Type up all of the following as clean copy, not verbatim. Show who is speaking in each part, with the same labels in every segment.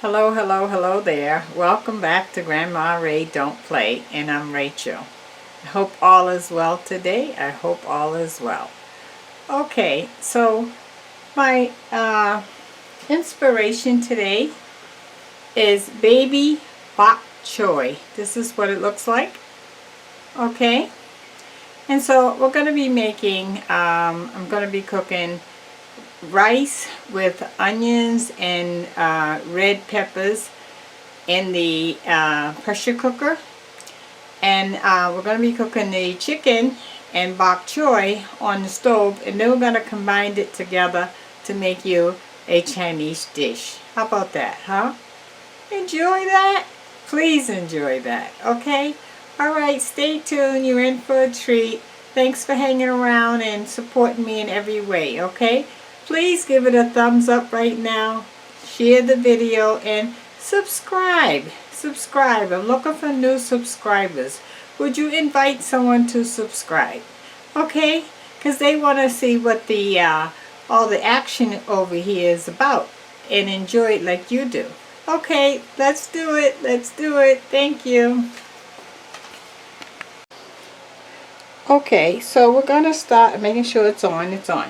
Speaker 1: Hello, hello, hello there. Welcome back to Grandma Ray Don't Play, and I'm Rachel. I hope all is well today. I hope all is well. Okay, so my inspiration today is baby Bok Choy. This is what it looks like. Okay, and so we're going to be making, I'm going to be cooking rice with onions and red peppers in the pressure cooker, and we're going to be cooking the chicken and bok choy on the stove, and then we're going to combine it together to make you a Chinese dish. How about that, huh? Enjoy that? Please enjoy that, okay? Alright, stay tuned. You're in for a treat. Thanks for hanging around and supporting me in every way, okay? Please give it a thumbs up right now, share the video, and subscribe. Subscribe. I'm looking for new subscribers. Would you invite someone to subscribe? Okay? Because they want to see what the all the action over here is about and enjoy it like you do. Okay, let's do it. Let's do it. Thank you. Okay, so we're going to start making sure it's on. It's on.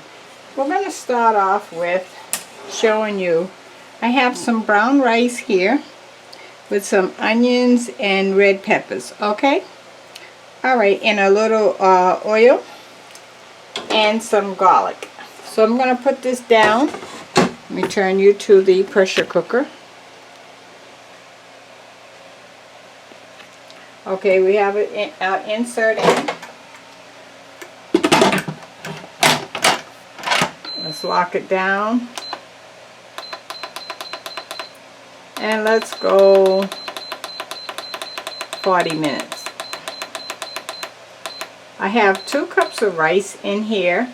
Speaker 1: We're going to start off with showing you, I have some brown rice here with some onions and red peppers, okay? Alright, and a little oil and some garlic. So I'm going to put this down. Let me turn you to the pressure cooker. Okay, we have it insert in. Let's lock it down, and let's go 40 minutes. I have 2 cups of rice in here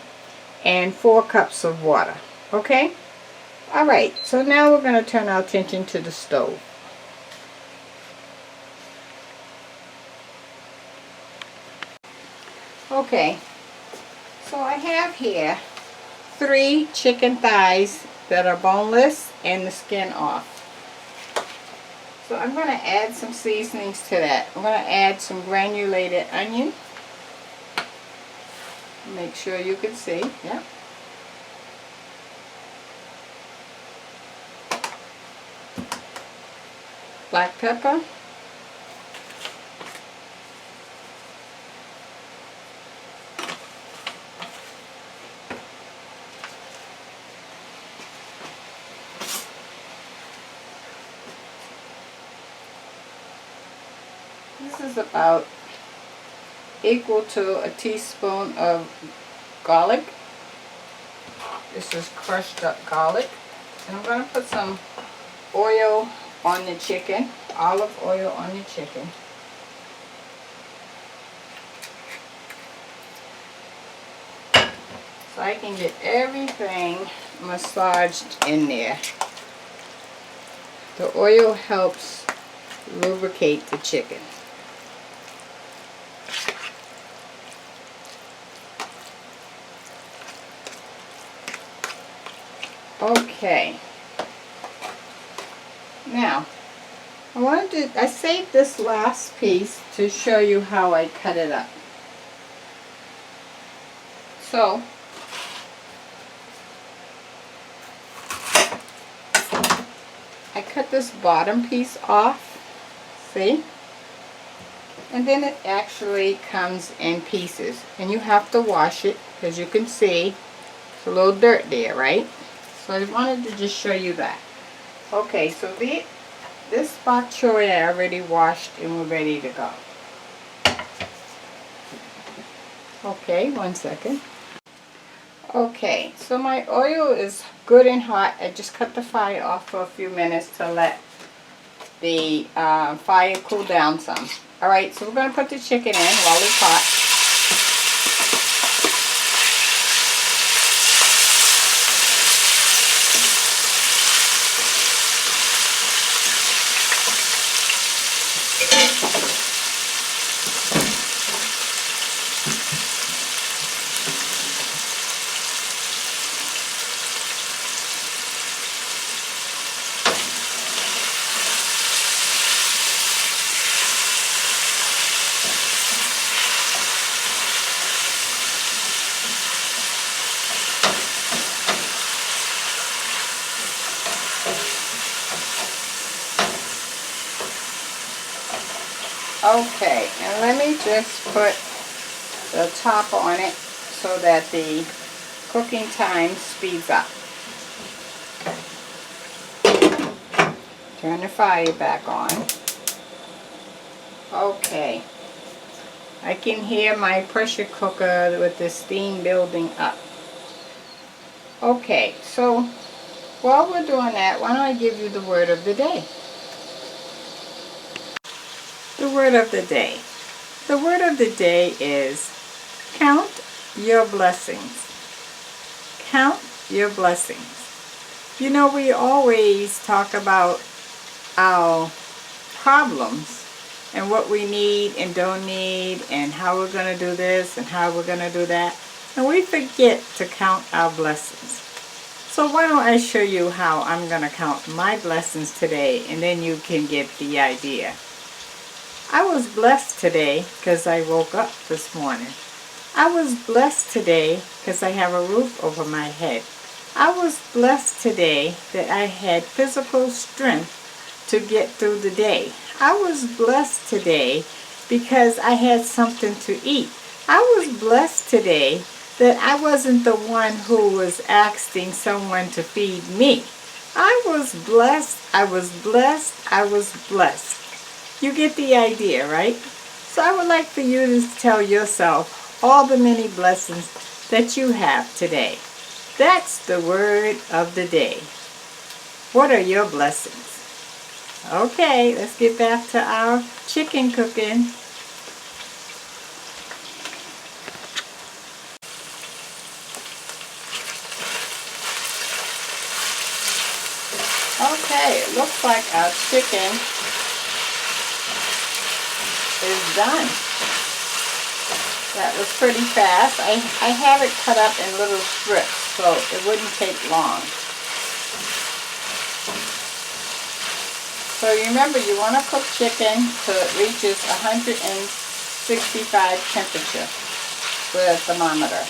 Speaker 1: and 4 cups of water, okay? Alright, so now we're going to turn our attention to the stove. Okay, so I have here 3 chicken thighs that are boneless and the skin off. So I'm going to add some seasonings to that. I'm going to add some granulated onion. Make sure you can see. Yeah. Black pepper. This is about equal to a teaspoon of garlic. This is crushed up garlic. And I'm going to put some oil on the chicken, olive oil on the chicken. So I can get everything massaged in there. The oil helps lubricate the chicken. Okay, now I saved this last piece to show you how I cut it up. So I cut this bottom piece off, see? And then it actually comes in pieces, and you have to wash it because you can see there's a little dirt there, right? So I wanted to just show you that. Okay, so this bok choy I already washed and we're ready to go. Okay, 1 second. Okay, so my oil is good and hot. I just cut the fire off for a few minutes to let the fire cool down some. Alright, so we're going to put the chicken in while it's hot. Okay, and let me just put the top on it so that the cooking time speeds up. Turn the fire back on. Okay. I can hear my pressure cooker with the steam building up. Okay, so while we're doing that, why don't I give you the word of the day? The word of the day. The word of the day is count your blessings. Count your blessings. You know, we always talk about our problems and what we need and don't need and how we're going to do this and how we're going to do that. And we forget to count our blessings. So why don't I show you how I'm going to count my blessings today, and then you can get the idea. I was blessed today because I woke up this morning. I was blessed today because I have a roof over my head. I was blessed today that I had physical strength to get through the day. I was blessed today because I had something to eat. I was blessed today that I wasn't the one who was asking someone to feed me. I was blessed, I was blessed, I was blessed. You get the idea, right? So I would like for you to tell yourself all the many blessings that you have today. That's the word of the day. What are your blessings? Okay, let's get back to our chicken cooking. Okay, it looks like our chicken is done. That was pretty fast. I have it cut up in little strips so it wouldn't take long. So remember, you want to cook chicken till it reaches 165 temperature with a thermometer.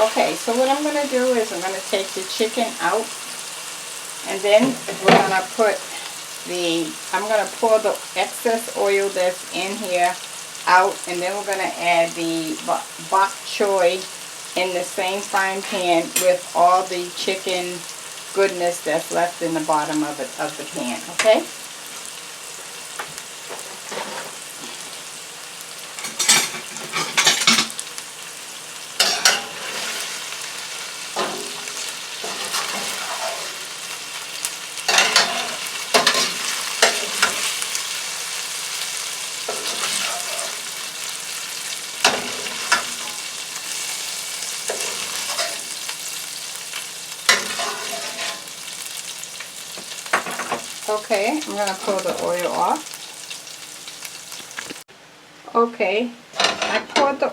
Speaker 1: Okay, so what I'm going to do is I'm going to take the chicken out, and then we're going to I'm going to pour the excess oil that's in here out, and then we're going to add the bok choy in the same frying pan with all the chicken goodness that's left in the bottom of the pan, okay? Okay, I'm going to pull the oil off. Okay, I poured the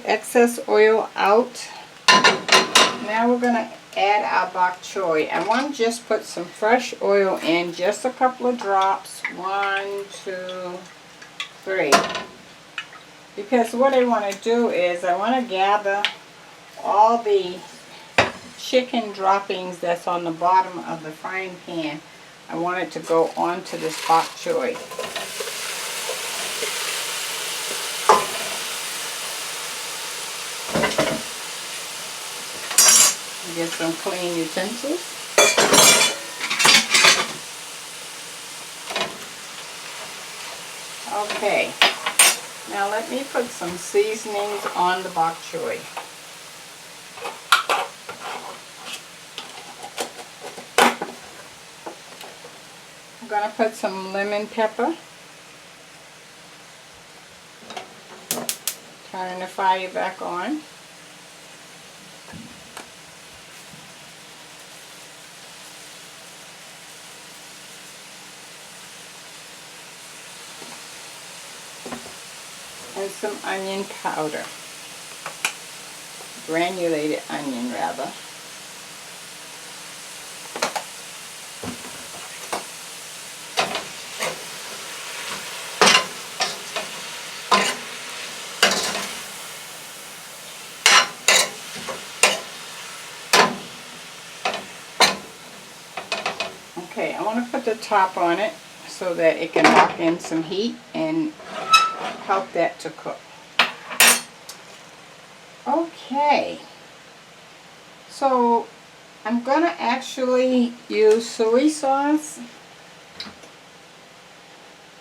Speaker 1: excess oil out. Now we're going to add our bok choy. I want to just put some fresh oil in, just a couple of drops. 1, 2, 3. Because what I want to do is I want to gather all the chicken droppings that's on the bottom of the frying pan. I want it to go onto this bok choy. Get some clean utensils. Okay, now let me put some seasonings on the bok choy. I'm going to put some lemon pepper. Turn the fire back on. And some onion powder. Granulated onion, rather. Okay, I want to put the top on it so that it can lock in some heat and help that to cook. Okay, so I'm going to actually use soy sauce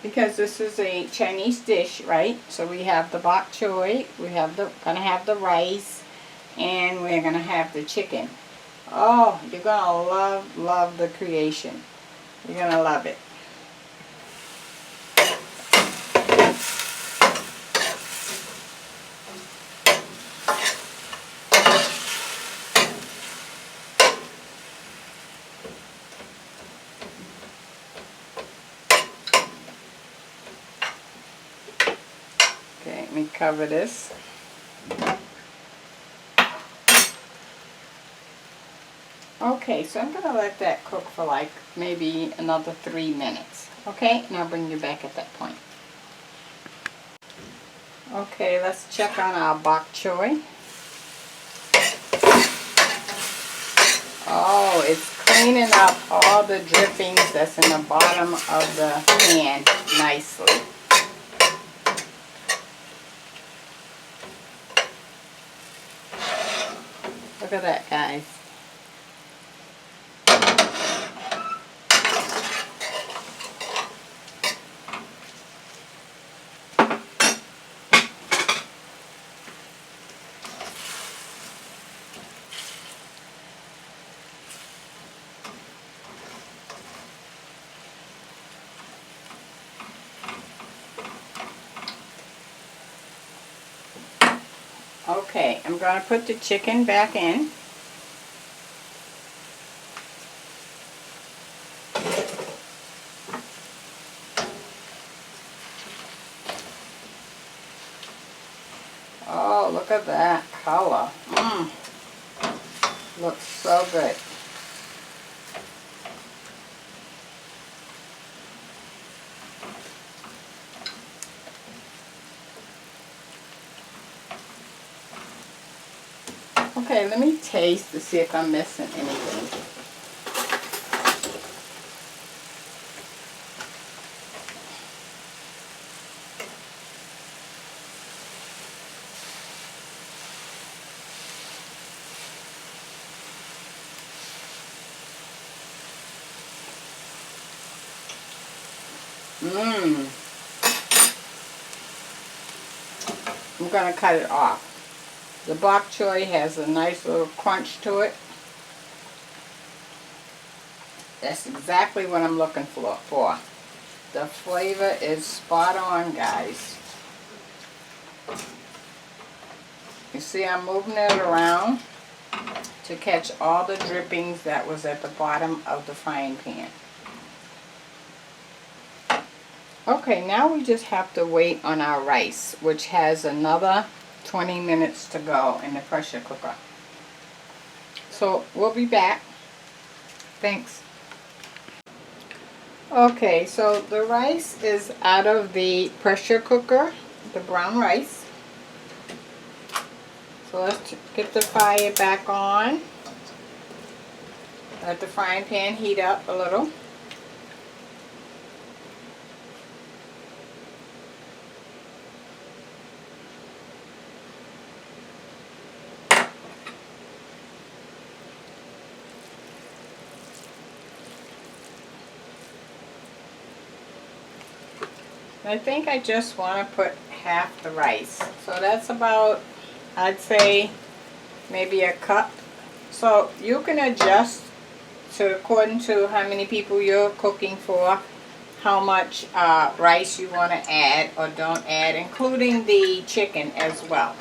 Speaker 1: because this is a Chinese dish, right? So we have the bok choy, gonna have the rice, and we're gonna have the chicken. Oh, you're gonna love the creation. You're gonna love it. Okay, let me cover this. Okay, so I'm going to let that cook for like maybe another 3 minutes. Okay, and I'll bring you back at that point. Okay, let's check on our bok choy. Oh, it's cleaning up all the drippings that's in the bottom of the pan nicely. Look at that, guys. Okay, I'm going to put the chicken back in. Oh, look at that color. Looks so good. Okay, let me taste to see if I'm missing anything. I'm going to cut it off. The bok choy has a nice little crunch to it. That's exactly what I'm looking for. The flavor is spot on, guys. You see I'm moving it around to catch all the drippings that was at the bottom of the frying pan. Okay, now we just have to wait on our rice, which has another 20 minutes to go in the pressure cooker. So we'll be back. Thanks. Okay, so the rice is out of the pressure cooker, the brown rice. So let's get the fire back on. Let the frying pan heat up a little. I think I just want to put half the rice. So that's about, I'd say, maybe a cup. So you can adjust to according to how many people you're cooking for, how much rice you want to add or don't add, including the chicken as well.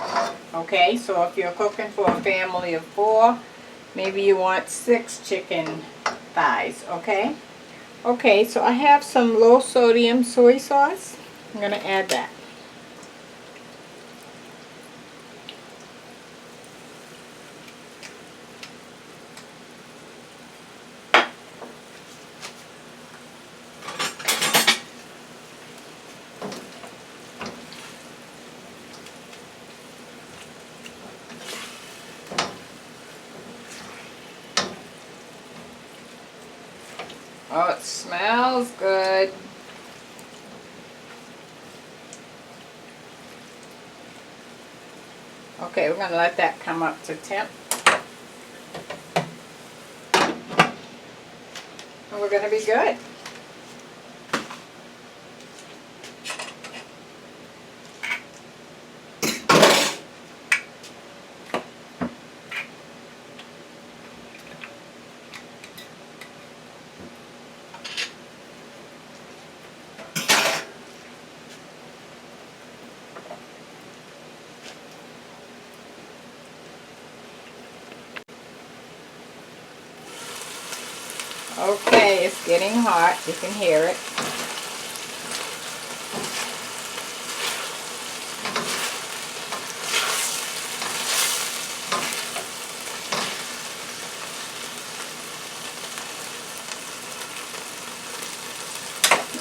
Speaker 1: Okay, so if you're cooking for a family of 4, maybe you want 6 chicken thighs, okay? Okay, so I have some low sodium soy sauce. I'm going to add that. Oh, it smells good. Okay, we're going to let that come up to temp. And we're going to be good. Okay, it's getting hot. You can hear it.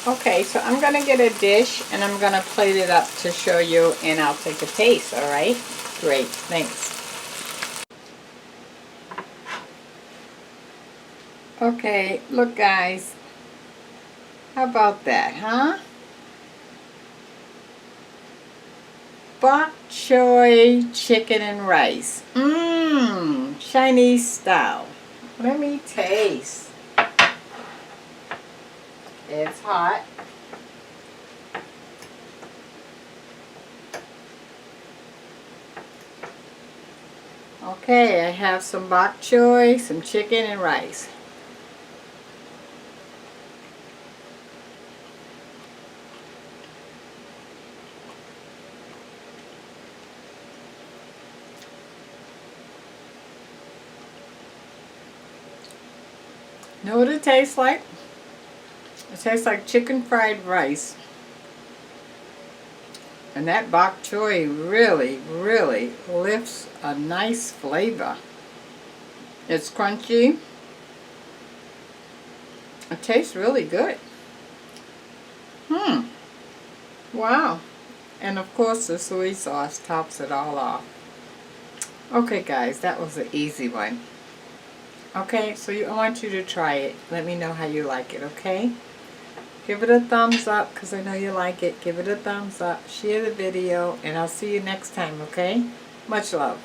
Speaker 1: Okay, so I'm going to get a dish and I'm going to plate it up to show you, and I'll take a taste, alright? Great, thanks. Okay, look guys. How about that, huh? Bok Choy chicken and rice. Mmm, Chinese style. Let me taste. It's hot. Okay, I have some bok choy, some chicken and rice. Know what it tastes like? It tastes like chicken fried rice. And that bok choy really, really lifts a nice flavor. It's crunchy. It tastes really good. Wow. And of course the soy sauce tops it all off. Okay guys, that was an easy one. Okay, so I want you to try it. Let me know how you like it, okay? Give it a thumbs up because I know you like it. Give it a thumbs up. Share the video and I'll see you next time, okay? Much love.